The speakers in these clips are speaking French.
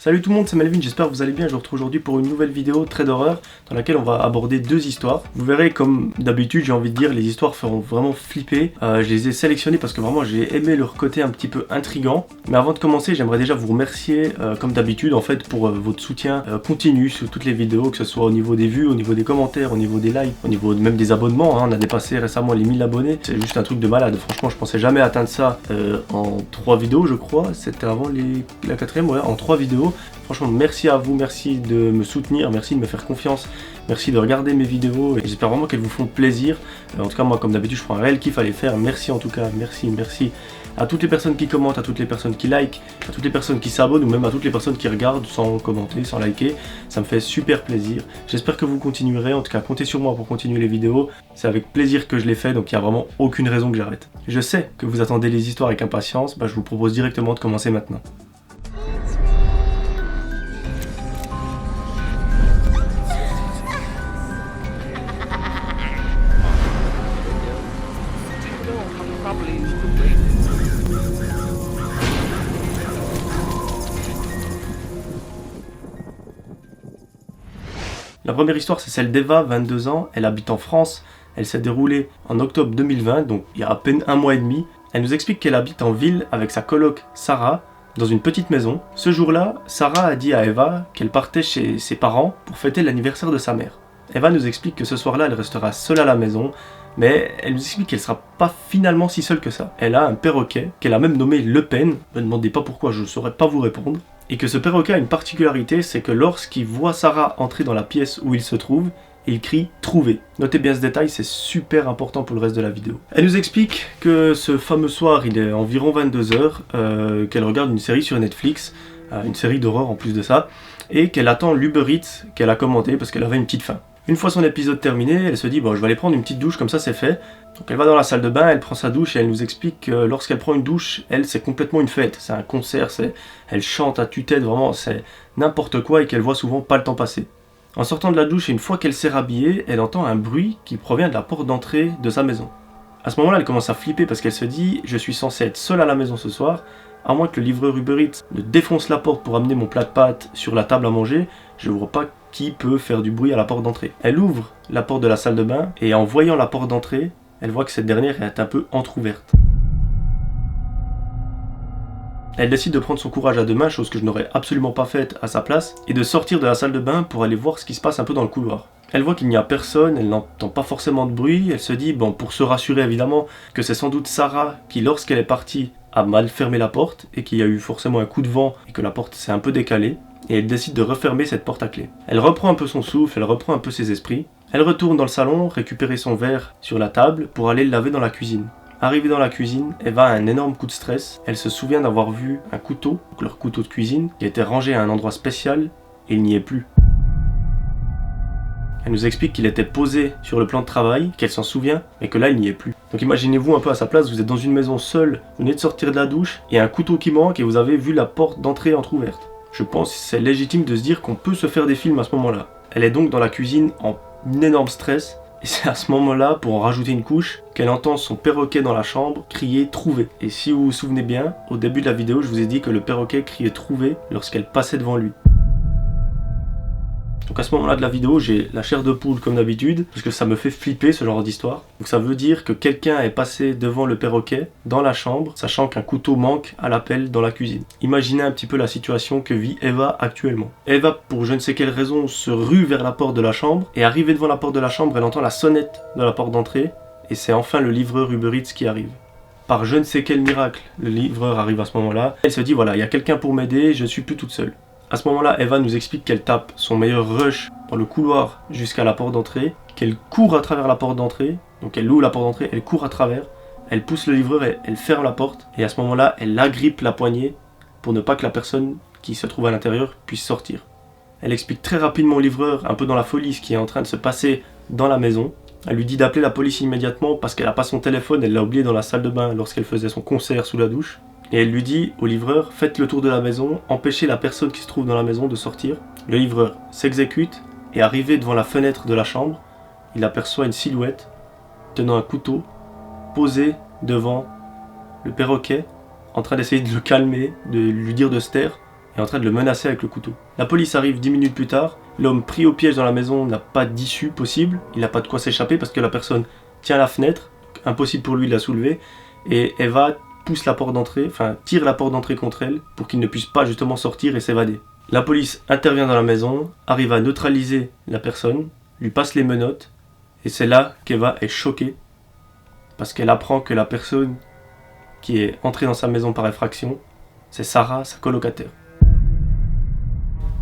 Salut tout le monde, c'est Melvin, j'espère que vous allez bien. Je vous retrouve aujourd'hui pour une nouvelle vidéo très d'horreur dans laquelle on va aborder deux histoires. Vous verrez, comme d'habitude, j'ai envie de dire, les histoires feront vraiment flipper. Je les ai sélectionnées parce que vraiment j'ai aimé leur côté un petit peu intriguant. Mais avant de commencer, j'aimerais déjà vous remercier, comme d'habitude en fait, pour votre soutien continu sur toutes les vidéos, que ce soit au niveau des vues, au niveau des commentaires, au niveau des likes, au niveau même des abonnements. On a dépassé récemment les 1000 abonnés, c'est juste un truc de malade. Franchement, je pensais jamais atteindre ça en 3 vidéos, je crois. C'était avant la quatrième, ouais, en 3 vidéos. Franchement, merci à vous, merci de me soutenir, merci de me faire confiance, merci de regarder mes vidéos et j'espère vraiment qu'elles vous font plaisir. En tout cas, moi, comme d'habitude, je prends un réel kiff à les faire. Merci en tout cas, merci à toutes les personnes qui commentent, à toutes les personnes qui likent, à toutes les personnes qui s'abonnent ou même à toutes les personnes qui regardent sans commenter, sans liker. Ça me fait super plaisir. J'espère que vous continuerez, en tout cas, comptez sur moi pour continuer les vidéos. C'est avec plaisir que je les fais, donc il n'y a vraiment aucune raison que j'arrête. Je sais que vous attendez les histoires avec impatience, je vous propose directement de commencer maintenant. La première histoire, c'est celle d'Eva, 22 ans, elle habite en France, elle s'est déroulée en octobre 2020, donc il y a à peine un mois et demi. Elle nous explique qu'elle habite en ville avec sa coloc Sarah, dans une petite maison. Ce jour-là, Sarah a dit à Eva qu'elle partait chez ses parents pour fêter l'anniversaire de sa mère. Eva nous explique que ce soir-là, elle restera seule à la maison, mais elle nous explique qu'elle ne sera pas finalement si seule que ça. Elle a un perroquet, qu'elle a même nommé Le Pen, ne me demandez pas pourquoi, je ne saurais pas vous répondre. Et que ce perroquet a une particularité, c'est que lorsqu'il voit Sarah entrer dans la pièce où il se trouve, il crie « Trouvé ». Notez bien ce détail, c'est super important pour le reste de la vidéo. Elle nous explique que ce fameux soir, il est environ 22h, qu'elle regarde une série sur Netflix, une série d'horreur en plus de ça, et qu'elle attend l'Uber Eats qu'elle a commandé parce qu'elle avait une petite faim. Une fois son épisode terminé, elle se dit « Bon, je vais aller prendre une petite douche, comme ça c'est fait ». Donc elle va dans la salle de bain, elle prend sa douche et elle nous explique que lorsqu'elle prend une douche, elle, c'est complètement une fête. C'est un concert, elle chante à tue-tête, vraiment, c'est n'importe quoi et qu'elle voit souvent pas le temps passer. En sortant de la douche et une fois qu'elle s'est rhabillée, elle entend un bruit qui provient de la porte d'entrée de sa maison. À ce moment-là, elle commence à flipper parce qu'elle se dit « Je suis censée être seule à la maison ce soir, à moins que le livreur Uber Eats ne défonce la porte pour amener mon plat de pâtes sur la table à manger, je vois pas qui peut faire du bruit à la porte d'entrée. » Elle ouvre la porte de la salle de bain et en voyant la porte d'entrée, elle voit que cette dernière est un peu entrouverte. Elle décide de prendre son courage à deux mains, chose que je n'aurais absolument pas faite à sa place, et de sortir de la salle de bain pour aller voir ce qui se passe un peu dans le couloir. Elle voit qu'il n'y a personne, elle n'entend pas forcément de bruit, elle se dit, bon, pour se rassurer évidemment, que c'est sans doute Sarah qui, lorsqu'elle est partie, a mal fermé la porte, et qu'il y a eu forcément un coup de vent, et que la porte s'est un peu décalée, et elle décide de refermer cette porte à clé. Elle reprend un peu son souffle, elle reprend un peu ses esprits. Elle retourne dans le salon, récupérer son verre sur la table pour aller le laver dans la cuisine. Arrivée dans la cuisine, Eva a un énorme coup de stress. Elle se souvient d'avoir vu un couteau, donc leur couteau de cuisine, qui était rangé à un endroit spécial et il n'y est plus. Elle nous explique qu'il était posé sur le plan de travail, qu'elle s'en souvient, mais que là il n'y est plus. Donc imaginez-vous un peu à sa place, vous êtes dans une maison seule, vous venez de sortir de la douche, il y a un couteau qui manque et vous avez vu la porte d'entrée entrouverte. Je pense que c'est légitime de se dire qu'on peut se faire des films à ce moment-là. Elle est donc dans la cuisine en énorme stress, et c'est à ce moment-là, pour en rajouter une couche, qu'elle entend son perroquet dans la chambre crier « Trouvé ». Et si vous vous souvenez bien, au début de la vidéo, je vous ai dit que le perroquet criait « Trouvé » lorsqu'elle passait devant lui. Donc à ce moment-là de la vidéo, j'ai la chair de poule comme d'habitude, parce que ça me fait flipper ce genre d'histoire. Donc ça veut dire que quelqu'un est passé devant le perroquet dans la chambre, sachant qu'un couteau manque à l'appel dans la cuisine. Imaginez un petit peu la situation que vit Eva actuellement. Eva, pour je ne sais quelle raison, se rue vers la porte de la chambre, et arrivée devant la porte de la chambre, elle entend la sonnette de la porte d'entrée, et c'est enfin le livreur Uber Eats qui arrive. Par je ne sais quel miracle, le livreur arrive à ce moment-là. Elle se dit voilà, il y a quelqu'un pour m'aider, je ne suis plus toute seule. À ce moment-là, Eva nous explique qu'elle tape son meilleur rush dans le couloir jusqu'à la porte d'entrée, qu'elle court à travers la porte d'entrée, donc elle ouvre la porte d'entrée, elle court à travers, elle pousse le livreur et elle ferme la porte, et à ce moment-là, elle agrippe la poignée pour ne pas que la personne qui se trouve à l'intérieur puisse sortir. Elle explique très rapidement au livreur, un peu dans la folie, ce qui est en train de se passer dans la maison. Elle lui dit d'appeler la police immédiatement parce qu'elle n'a pas son téléphone, elle l'a oublié dans la salle de bain lorsqu'elle faisait son concert sous la douche. Et elle lui dit au livreur, faites le tour de la maison, empêchez la personne qui se trouve dans la maison de sortir. Le livreur s'exécute et arrivé devant la fenêtre de la chambre, il aperçoit une silhouette tenant un couteau posé devant le perroquet, en train d'essayer de le calmer, de lui dire de se taire, est en train de le menacer avec le couteau. La police arrive 10 minutes plus tard, l'homme pris au piège dans la maison n'a pas d'issue possible, il n'a pas de quoi s'échapper parce que la personne tient la fenêtre, impossible pour lui de la soulever, et Eva pousse la porte d'entrée, enfin tire la porte d'entrée contre elle pour qu'il ne puisse pas justement sortir et s'évader. La police intervient dans la maison, arrive à neutraliser la personne, lui passe les menottes, et c'est là qu'Eva est choquée parce qu'elle apprend que la personne qui est entrée dans sa maison par effraction, c'est Sarah, sa colocataire.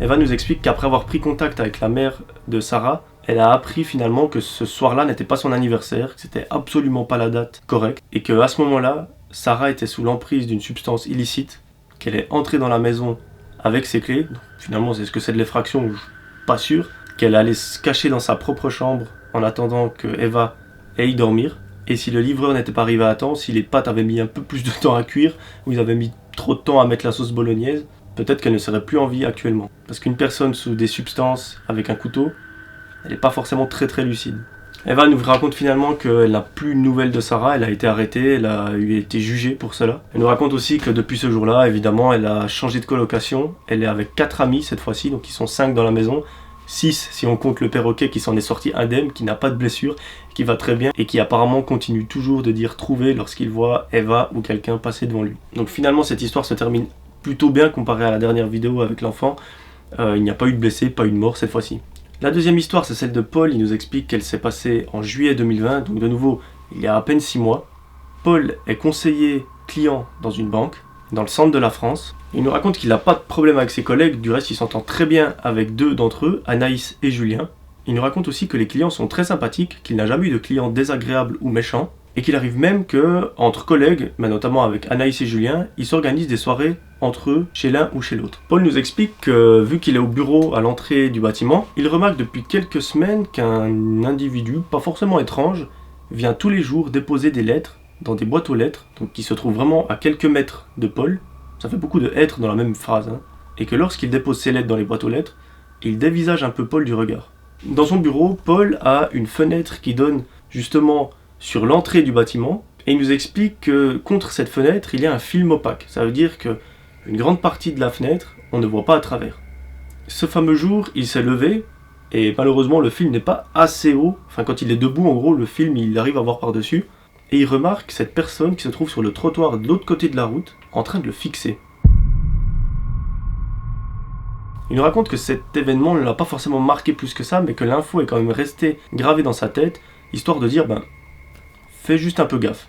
Eva nous explique qu'après avoir pris contact avec la mère de Sarah, elle a appris finalement que ce soir-là n'était pas son anniversaire, que c'était absolument pas la date correcte, et qu'à ce moment-là, Sarah était sous l'emprise d'une substance illicite, qu'elle est entrée dans la maison avec ses clés, donc, finalement c'est ce que c'est de l'effraction, je suis pas sûr, qu'elle allait se cacher dans sa propre chambre en attendant que Eva aille dormir, et si le livreur n'était pas arrivé à temps, si les pâtes avaient mis un peu plus de temps à cuire, ou ils avaient mis trop de temps à mettre la sauce bolognaise, peut-être qu'elle ne serait plus en vie actuellement. Parce qu'une personne sous des substances avec un couteau, elle n'est pas forcément très lucide. Eva nous raconte finalement qu'elle n'a plus de nouvelles de Sarah, elle a été arrêtée, elle a été jugée pour cela. Elle nous raconte aussi que depuis ce jour-là, évidemment, elle a changé de colocation, elle est avec 4 amis cette fois-ci, donc ils sont 5 dans la maison, 6 si on compte le perroquet qui s'en est sorti indemne, qui n'a pas de blessure, qui va très bien et qui apparemment continue toujours de dire trouver lorsqu'il voit Eva ou quelqu'un passer devant lui. Donc finalement cette histoire se termine plutôt bien comparé à la dernière vidéo avec l'enfant, il n'y a pas eu de blessés, pas eu de mort cette fois-ci. La deuxième histoire, c'est celle de Paul. Il nous explique qu'elle s'est passée en juillet 2020, donc de nouveau, il y a à peine 6 mois. Paul est conseiller client dans une banque, dans le centre de la France. Il nous raconte qu'il n'a pas de problème avec ses collègues, du reste il s'entend très bien avec 2 d'entre eux, Anaïs et Julien. Il nous raconte aussi que les clients sont très sympathiques, qu'il n'a jamais eu de clients désagréables ou méchants, et qu'il arrive même que, entre collègues, mais notamment avec Anaïs et Julien, ils s'organisent des soirées entre eux, chez l'un ou chez l'autre. Paul nous explique que, vu qu'il est au bureau à l'entrée du bâtiment, il remarque depuis quelques semaines qu'un individu, pas forcément étrange, vient tous les jours déposer des lettres dans des boîtes aux lettres, donc qui se trouvent vraiment à quelques mètres de Paul. Ça fait beaucoup de être dans la même phrase, hein. Et que lorsqu'il dépose ses lettres dans les boîtes aux lettres, il dévisage un peu Paul du regard. Dans son bureau, Paul a une fenêtre qui donne justement sur l'entrée du bâtiment, et il nous explique que contre cette fenêtre, il y a un film opaque. Ça veut dire que une grande partie de la fenêtre, on ne voit pas à travers. Ce fameux jour, il s'est levé, et malheureusement le film n'est pas assez haut, enfin quand il est debout en gros, le film il arrive à voir par-dessus, et il remarque cette personne qui se trouve sur le trottoir de l'autre côté de la route, en train de le fixer. Il nous raconte que cet événement ne l'a pas forcément marqué plus que ça, mais que l'info est quand même restée gravée dans sa tête, histoire de dire, fais juste un peu gaffe.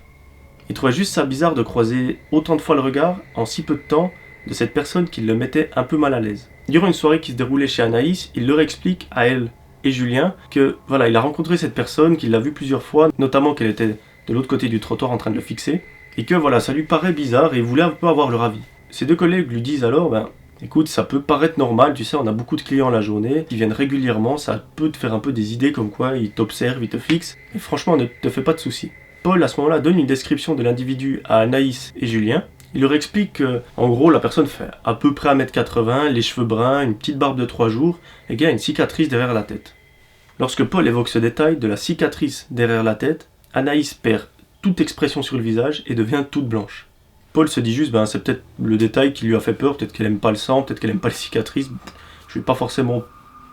Il trouvait juste ça bizarre de croiser autant de fois le regard, en si peu de temps, de cette personne qui le mettait un peu mal à l'aise. Durant une soirée qui se déroulait chez Anaïs, il leur explique à elle et Julien que, voilà, il a rencontré cette personne, qu'il l'a vue plusieurs fois, notamment qu'elle était de l'autre côté du trottoir en train de le fixer, et que voilà, ça lui paraît bizarre et il voulait un peu avoir leur avis. Ses 2 collègues lui disent alors, écoute, ça peut paraître normal, tu sais, on a beaucoup de clients la journée, qui viennent régulièrement, ça peut te faire un peu des idées comme quoi ils t'observent, ils te fixent, et franchement, ne te fais pas de soucis. Paul, à ce moment-là, donne une description de l'individu à Anaïs et Julien. Il leur explique que, en gros, la personne fait à peu près 1m80, les cheveux bruns, une petite barbe de 3 jours, et qu'il a une cicatrice derrière la tête. Lorsque Paul évoque ce détail de la cicatrice derrière la tête, Anaïs perd toute expression sur le visage et devient toute blanche. Paul se dit juste, c'est peut-être le détail qui lui a fait peur, peut-être qu'elle aime pas le sang, peut-être qu'elle aime pas les cicatrices, je vais pas forcément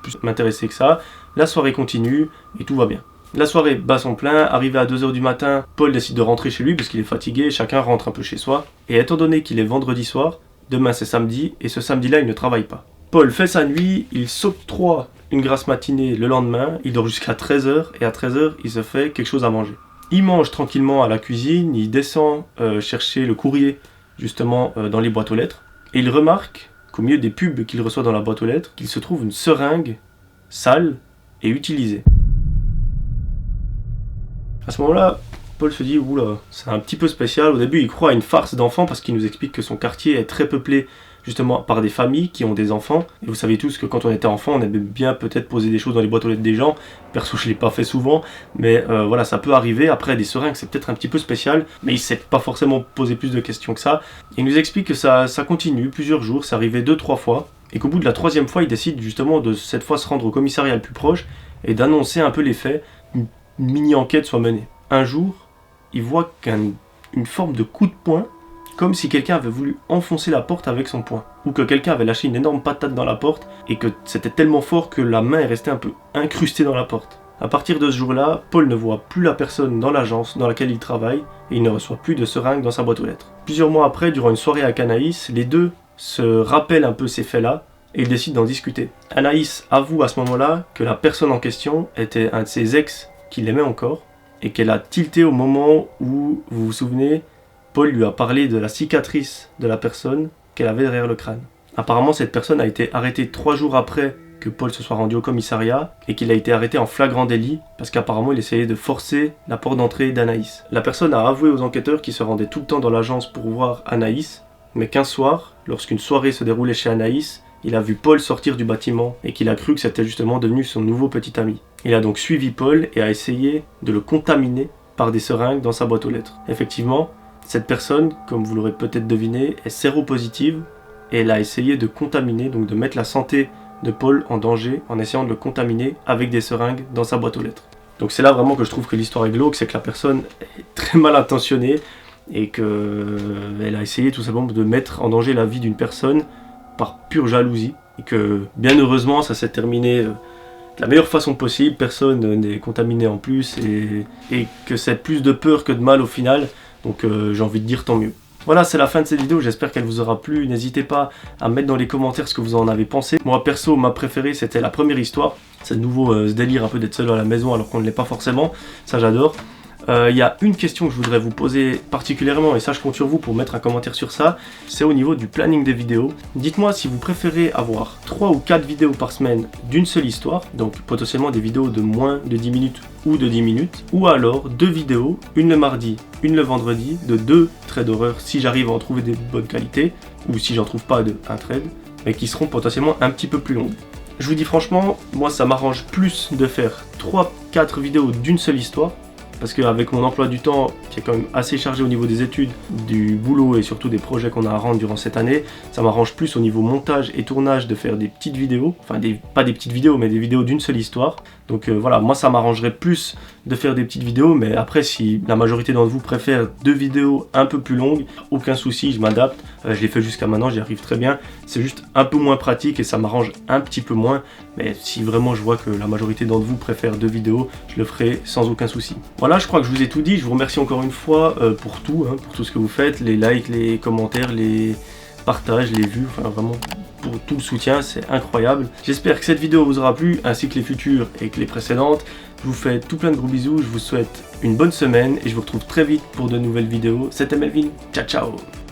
plus m'intéresser que ça. La soirée continue et tout va bien. La soirée bat son plein, arrivé à 2h du matin, Paul décide de rentrer chez lui parce qu'il est fatigué, chacun rentre un peu chez soi. Et étant donné qu'il est vendredi soir, demain c'est samedi, et ce samedi-là il ne travaille pas. Paul fait sa nuit, il s'octroie une grasse matinée le lendemain, il dort jusqu'à 13h, et à 13h il se fait quelque chose à manger. Il mange tranquillement à la cuisine, il descend chercher le courrier justement dans les boîtes aux lettres, et il remarque qu'au milieu des pubs qu'il reçoit dans la boîte aux lettres, qu'il se trouve une seringue sale et utilisée. À ce moment-là, Paul se dit, oula, c'est un petit peu spécial. Au début, il croit à une farce d'enfants parce qu'il nous explique que son quartier est très peuplé justement par des familles qui ont des enfants. Et vous savez tous que quand on était enfant, on aimait bien peut-être poser des choses dans les boîtes aux lettres des gens. Perso, je ne l'ai pas fait souvent, mais voilà, ça peut arriver. Après, des seringues, c'est peut-être un petit peu spécial, mais il ne s'est pas forcément posé plus de questions que ça. Il nous explique que ça continue plusieurs jours, c'est arrivé 2-3 fois, et qu'au bout de la 3e fois, il décide justement de cette fois se rendre au commissariat le plus proche et d'annoncer un peu les faits. Une mini-enquête soit menée. Un jour, il voit qu'une forme de coup de poing comme si quelqu'un avait voulu enfoncer la porte avec son poing, ou que quelqu'un avait lâché une énorme patate dans la porte et que c'était tellement fort que la main est restée un peu incrustée dans la porte. À partir de ce jour-là, Paul ne voit plus la personne dans l'agence dans laquelle il travaille et il ne reçoit plus de seringues dans sa boîte aux lettres. Plusieurs mois après, durant une soirée avec Anaïs, les deux se rappellent un peu ces faits-là et ils décident d'en discuter. Anaïs avoue à ce moment-là que la personne en question était un de ses ex qui l'aimait encore et qu'elle a tilté au moment où, vous vous souvenez, Paul lui a parlé de la cicatrice de la personne qu'elle avait derrière le crâne. Apparemment, cette personne a été arrêtée 3 jours après que Paul se soit rendu au commissariat et qu'il a été arrêté en flagrant délit parce qu'apparemment il essayait de forcer la porte d'entrée d'Anaïs. La personne a avoué aux enquêteurs qu'il se rendait tout le temps dans l'agence pour voir Anaïs, mais qu'un soir, lorsqu'une soirée se déroulait chez Anaïs, il a vu Paul sortir du bâtiment et qu'il a cru que c'était justement devenu son nouveau petit ami. Il a donc suivi Paul et a essayé de le contaminer par des seringues dans sa boîte aux lettres. Effectivement, cette personne, comme vous l'aurez peut-être deviné, est séropositive et elle a essayé de contaminer, donc de mettre la santé de Paul en danger en essayant de le contaminer avec des seringues dans sa boîte aux lettres. Donc c'est là vraiment que je trouve que l'histoire est glauque, c'est que la personne est très mal intentionnée et qu'elle a essayé tout simplement de mettre en danger la vie d'une personne par pure jalousie et que bien heureusement ça s'est terminé de la meilleure façon possible, personne n'est contaminé en plus et que c'est plus de peur que de mal au final, donc j'ai envie de dire tant mieux. Voilà, c'est la fin de cette vidéo, j'espère qu'elle vous aura plu. N'hésitez pas à mettre dans les commentaires ce que vous en avez pensé. Moi perso, ma préférée c'était la première histoire. C'est de nouveau ce délire un peu d'être seul à la maison alors qu'on ne l'est pas forcément, ça j'adore. Il y a une question que je voudrais vous poser particulièrement, et ça je compte sur vous pour mettre un commentaire sur ça, c'est au niveau du planning des vidéos. Dites-moi si vous préférez avoir 3 ou 4 vidéos par semaine d'une seule histoire, donc potentiellement des vidéos de moins de 10 minutes ou de 10 minutes, ou alors 2 vidéos, une le mardi, une le vendredi, de 2 traits d'horreur si j'arrive à en trouver des bonnes qualités, ou si j'en trouve pas de 1 trade, mais qui seront potentiellement un petit peu plus longues. Je vous dis franchement, moi ça m'arrange plus de faire 3-4 vidéos d'une seule histoire, parce qu'avec mon emploi du temps qui est quand même assez chargé au niveau des études, du boulot et surtout des projets qu'on a à rendre durant cette année, ça m'arrange plus au niveau montage et tournage de faire des petites vidéos, enfin pas des petites vidéos mais des vidéos d'une seule histoire. Donc voilà, moi ça m'arrangerait plus de faire des petites vidéos, mais après si la majorité d'entre vous préfère 2 vidéos un peu plus longues, aucun souci, je m'adapte, je l'ai fait jusqu'à maintenant, j'y arrive très bien, c'est juste un peu moins pratique et ça m'arrange un petit peu moins, mais si vraiment je vois que la majorité d'entre vous préfère 2 vidéos, je le ferai sans aucun souci. Voilà, je crois que je vous ai tout dit, je vous remercie encore une fois pour tout ce que vous faites, les likes, les commentaires, les partages, les vues, enfin vraiment pour tout le soutien, c'est incroyable. J'espère que cette vidéo vous aura plu, ainsi que les futures et que les précédentes. Je vous fais tout plein de gros bisous, je vous souhaite une bonne semaine et je vous retrouve très vite pour de nouvelles vidéos. C'était Melvin, ciao ciao.